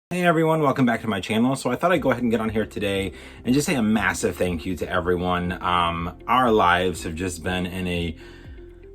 Hey everyone, welcome back to my channel. So I thought I'd go ahead and get on here today and just say a massive thank you to everyone. Our lives have just been in a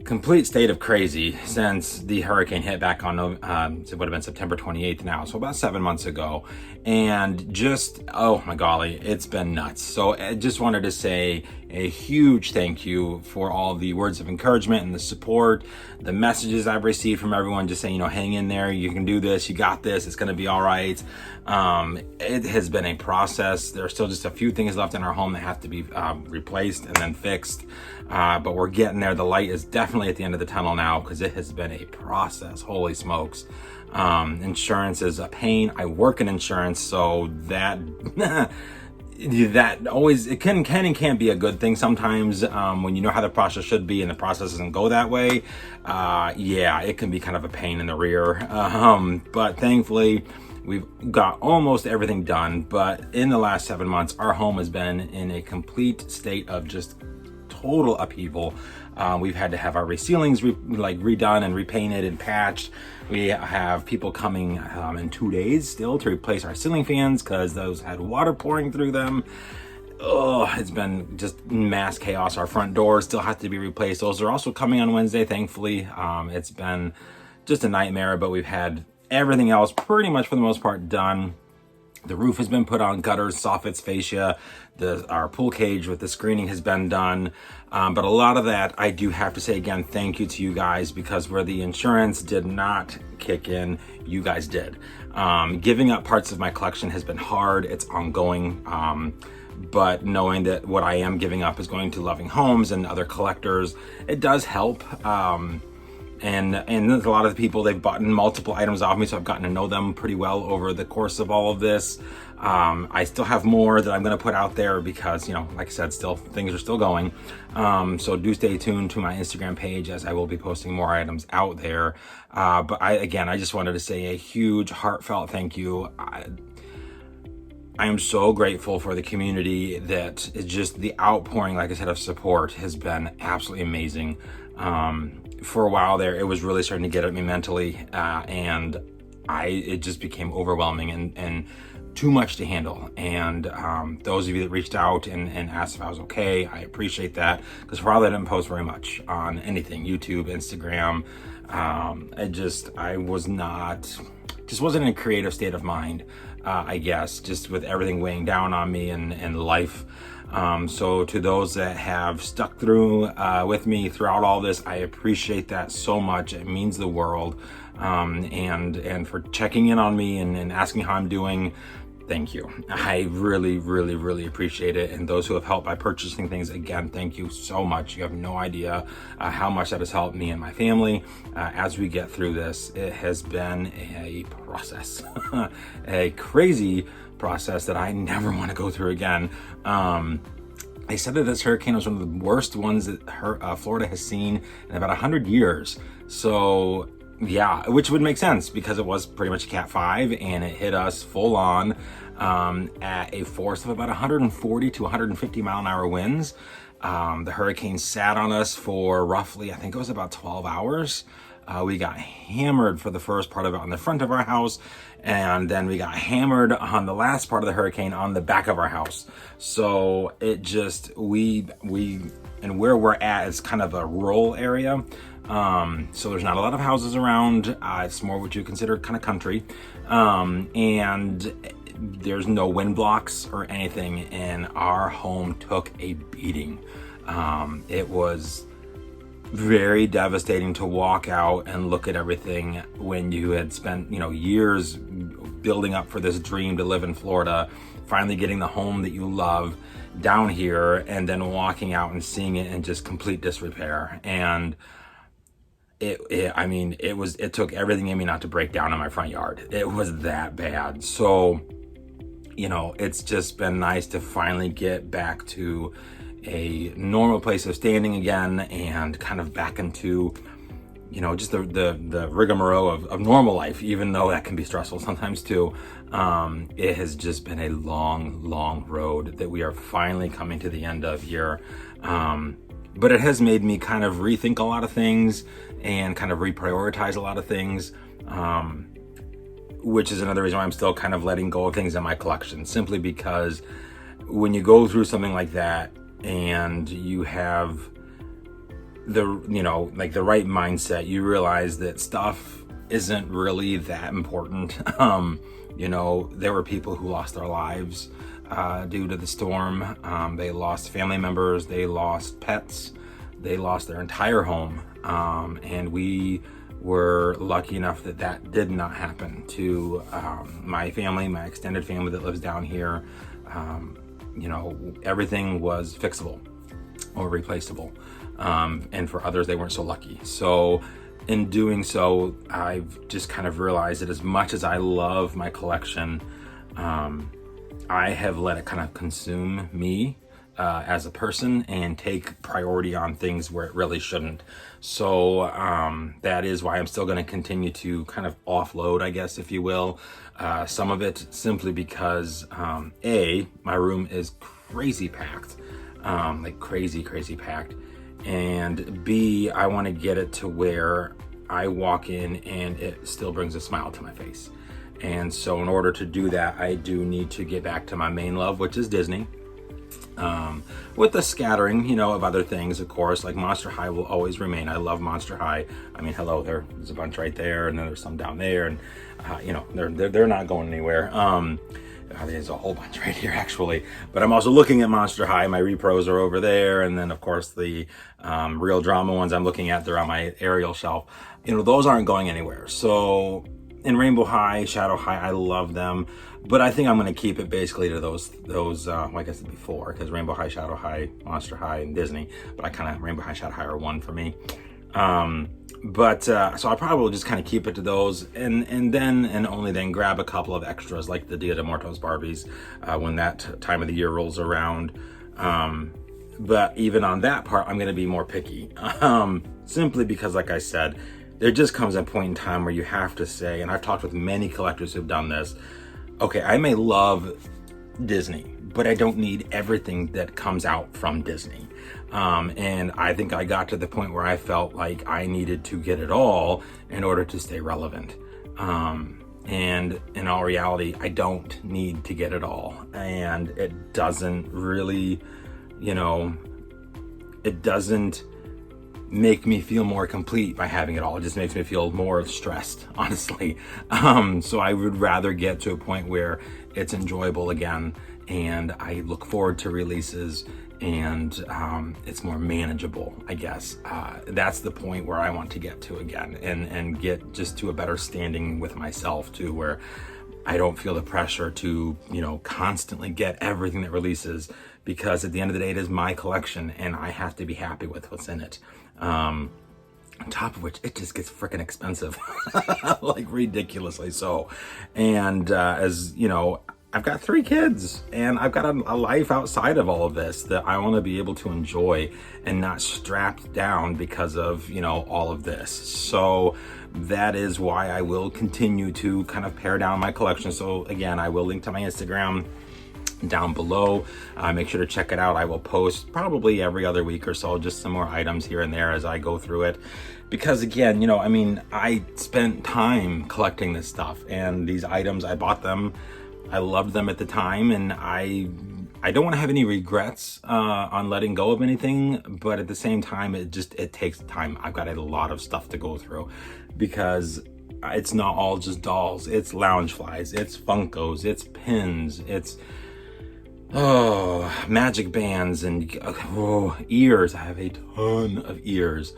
complete state of crazy since the hurricane hit back on, it would have been September 28th now, so about 7 months ago. And just, oh my golly, it's been nuts. So I just wanted to say a huge thank you for all the words of encouragement and the support, the messages I've received from everyone just saying, hang in there, you can do this, you got this, it's gonna be all right. It has been a process. There are still just a few things left in our home that have to be replaced and then fixed. But we're getting there. The light is definitely at the end of the tunnel now because it has been a process. Holy smokes. Insurance is a pain. I work in insurance, so that that always, it can and can't be a good thing sometimes when you know how the process should be and the process doesn't go that way. Yeah, it can be kind of a pain in the rear. But thankfully, we've got almost everything done. But in the last 7 months, our home has been in a complete state of just total upheaval. We've had to have our ceilings redone and repainted and patched. We have people coming in 2 days still to replace our ceiling fans because those had water pouring through them. Oh, it's been just mass chaos. Our front doors still have to be replaced. Those are also coming on Wednesday, thankfully. It's been just a nightmare, but we've had everything else pretty much for the most part done. The roof has been put on, gutters, soffits, fascia. Our pool cage with the screening has been done. But a lot of that, I do have to say again, thank you to you guys, because where the insurance did not kick in, you guys did. Giving up parts of my collection has been hard. It's ongoing. But knowing that what I am giving up is going to loving homes and other collectors, it does help. And there's a lot of the people, they've bought multiple items off me, so I've gotten to know them pretty well over the course of all of this. I still have more that I'm going to put out there because, like I said, still things are still going. So do stay tuned to my Instagram page as I will be posting more items out there. But I just wanted to say a huge heartfelt thank you. I am so grateful for the community that is just the outpouring, like I said, of support has been absolutely amazing. For a while there, it was really starting to get at me mentally, and it just became overwhelming and too much to handle. And those of you that reached out and asked if I was okay, I appreciate that, because for a while I didn't post very much on anything, YouTube, Instagram. I wasn't in a creative state of mind, I guess, just with everything weighing down on me and life. So to those that have stuck through with me throughout all this, I appreciate that so much. It means the world. And for checking in on me and asking how I'm doing, thank you. I really, really, really appreciate it. And those who have helped by purchasing things, again, thank you so much. You have no idea how much that has helped me and my family as we get through this. It has been a process, a crazy process that I never want to go through again. They said that this hurricane was one of the worst ones that Florida has seen in about 100 years. So yeah, which would make sense because it was pretty much a Cat 5 and it hit us full on at a force of about 140 to 150 mile an hour winds. The hurricane sat on us for roughly, I think it was about 12 hours. We got hammered for the first part of it on the front of our house, and then we got hammered on the last part of the hurricane on the back of our house. So it just, and where we're at is kind of a rural area. So there's not a lot of houses around. It's more what you consider kind of country. And there's no wind blocks or anything, and our home took a beating. It was very devastating to walk out and look at everything when you had spent, years building up for this dream to live in Florida, finally getting the home that you love down here, and then walking out and seeing it in just complete disrepair. And it took everything in me not to break down in my front yard. It was that bad. So, it's just been nice to finally get back to a normal place of standing again and kind of back into, just the rigmarole of normal life, even though that can be stressful sometimes too. It has just been a long, long road that we are finally coming to the end of here. But it has made me kind of rethink a lot of things and kind of reprioritize a lot of things. which is another reason why I'm still kind of letting go of things in my collection, simply because when you go through something like that and you have the right mindset, you realize that stuff isn't really that important. There were people who lost their lives due to the storm. They lost family members, they lost pets, they lost their entire home, and we were lucky enough that did not happen to my family, my extended family that lives down here. Everything was fixable or replaceable. And for others, they weren't so lucky. So in doing so, I've just kind of realized that as much as I love my collection, I have let it kind of consume me as a person and take priority on things where it really shouldn't. So that is why I'm still going to continue to kind of offload, I guess, if you will, some of it, simply because my room is crazy packed, like crazy packed, and B, I want to get it to where I walk in and it still brings a smile to my face. And so in order to do that, I do need to get back to my main love, which is Disney. With the scattering, of other things, of course, like Monster High will always remain. I love Monster High. I mean, hello, there's a bunch right there, and then there's some down there, and they're not going anywhere. There's a whole bunch right here, actually. But I'm also looking at Monster High. My repros are over there, and then of course the real drama ones I'm looking at, they're on my aerial shelf. Those aren't going anywhere. So in Rainbow High, Shadow High, I love them. But I think I'm going to keep it basically to those like I said before, because Rainbow High, Shadow High, Monster High, and Disney. But I kind of, Rainbow High, Shadow High are one for me. So I probably will just kind of keep it to those, and only then grab a couple of extras like the Dia de Muertos Barbies when that time of the year rolls around. But even on that part, I'm going to be more picky, simply because, like I said, there just comes a point in time where you have to say, and I've talked with many collectors who've done this, okay, I may love Disney, but I don't need everything that comes out from Disney. And I think I got to the point where I felt like I needed to get it all in order to stay relevant. And in all reality, I don't need to get it all. And it doesn't really, it doesn't make me feel more complete by having it all. It just makes me feel more stressed, honestly. So I would rather get to a point where it's enjoyable again, and I look forward to releases, and it's more manageable, I guess. That's the point where I want to get to again, and get just to a better standing with myself too, where I don't feel the pressure to, constantly get everything that releases, because at the end of the day, it is my collection and I have to be happy with what's in it. On top of which, it just gets freaking expensive, like ridiculously so. And as you know, I've got 3 kids, and I've got a life outside of all of this that I want to be able to enjoy and not strapped down because of, all of this. So that is why I will continue to kind of pare down my collection. So again, I will link to my Instagram down below. Make sure to check it out. I will post probably every other week or so, just some more items here and there as I go through it. Because again, I spent time collecting this stuff, and these items, I bought them, I loved them at the time, and I don't want to have any regrets on letting go of anything, but at the same time, it takes time. I've got a lot of stuff to go through, because it's not all just dolls. It's Loungeflies, it's Funkos, it's pins, it's magic bands, and ears. I have a ton of ears.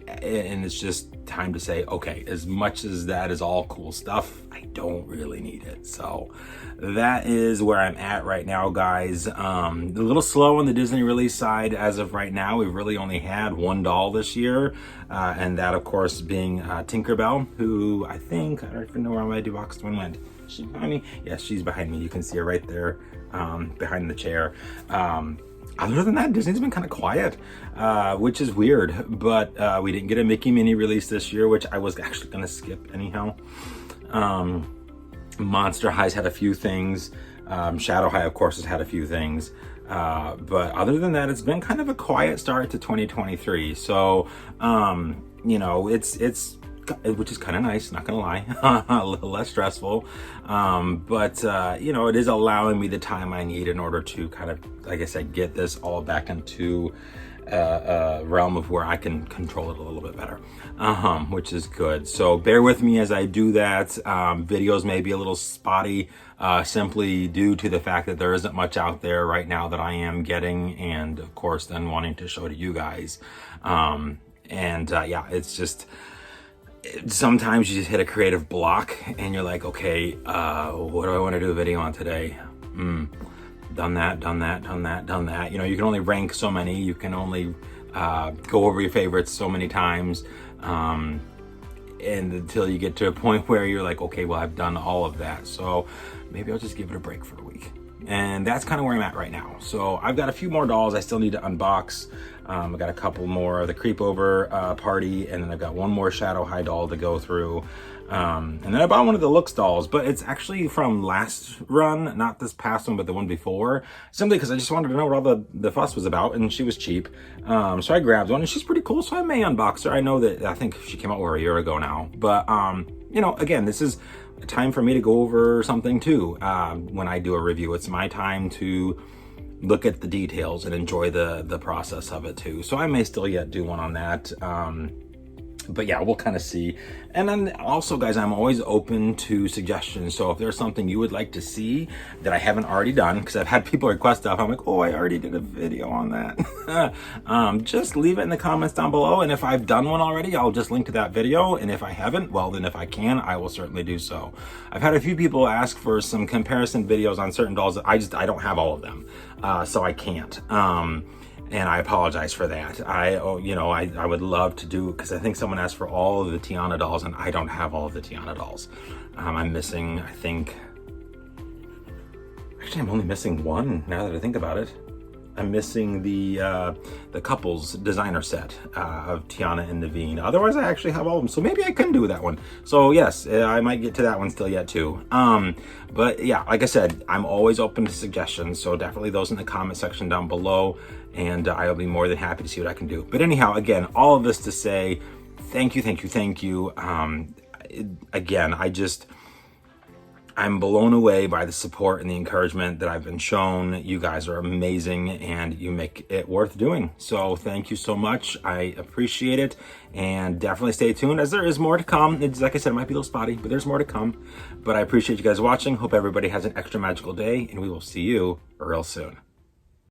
And it's just time to say, okay, as much as that is all cool stuff, I don't really need it. So that is where I'm at right now, guys. A little slow on the Disney release side as of right now. We've really only had 1 doll this year, and that, of course, being Tinkerbell, who I don't even know where my Dubox twin went. Is she behind me? Yes, she's behind me. You can see her right there, behind the chair. Other than that, Disney's been kind of quiet, which is weird, but we didn't get a Mickey Mini release this year, which I was actually going to skip anyhow. Monster High's had a few things. Shadow High, of course, has had a few things. But other than that, it's been kind of a quiet start to 2023. So, it's which is kind of nice, not gonna lie, a little less stressful. But you know, it is allowing me the time I need in order to kind of, like I said, get this all back into a realm of where I can control it a little bit better, which is good. So bear with me as I do that. Videos may be a little spotty, simply due to the fact that there isn't much out there right now that I am getting, and of course then wanting to show to you guys. Yeah, it's just, sometimes you just hit a creative block and you're like, okay, what do I want to do a video on today? Done that. You know, you can only rank so many, you can only go over your favorites so many times, and until you get to a point where you're like, okay, well, I've done all of that, so maybe I'll just give it a break for a week. And that's kind of where I'm at right now. So I've got a few more dolls I still need to unbox. I've got a couple more of the Creepover party, and then I've got one more Shadow High doll to go through. And then I bought one of the Looks dolls, but it's actually from last run, not this past one, but the one before, simply because I just wanted to know what all the fuss was about, and she was cheap. So I grabbed one, and she's pretty cool, so I may unbox her. I know that, I think she came out over a year ago now, but you know, again, this is a time for me to go over something too. When I do a review, it's my time to look at the details and enjoy the process of it too. So I may still yet do one on that. But yeah, we'll kind of see. And then also, guys, I'm always open to suggestions. So if there's something you would like to see that I haven't already done, because I've had people request stuff, I'm like, oh, I already did a video on that. Just leave it in the comments down below. And if I've done one already, I'll just link to that video. And if I haven't, well, then if I can, I will certainly do so. I've had a few people ask for some comparison videos on certain dolls that I don't have all of them. So I can't. And I apologize for that. I would love to do, because I think someone asked for all of the Tiana dolls, and I don't have all of the Tiana dolls. I'm missing, I think, actually I'm only missing one now that I think about it. I'm missing the couples designer set of Tiana and Naveen. Otherwise, I actually have all of them. So maybe I can do that one. So yes, I might get to that one still yet too. But yeah, like I said, I'm always open to suggestions. So definitely those in the comment section down below. And I'll be more than happy to see what I can do. But anyhow, again, all of this to say, thank you. Again, I'm blown away by the support and the encouragement that I've been shown. You guys are amazing, and you make it worth doing. So thank you so much. I appreciate it, and definitely stay tuned, as there is more to come. It's, like I said, it might be a little spotty, but there's more to come. But I appreciate you guys watching. Hope everybody has an extra magical day, and we will see you real soon.